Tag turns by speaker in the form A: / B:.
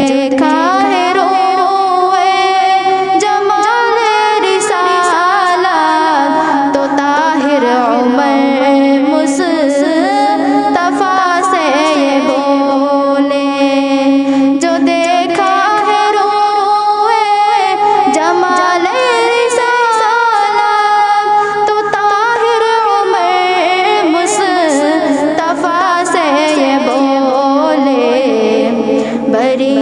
A: देखा है रोए जमाल रिसालत तो ताहिर उमर मुस्तफा से ये बोले। जो देखा है रोए जमाल रिसालत तो ताहिर उमर मुस्तफा से ये बोले। बरी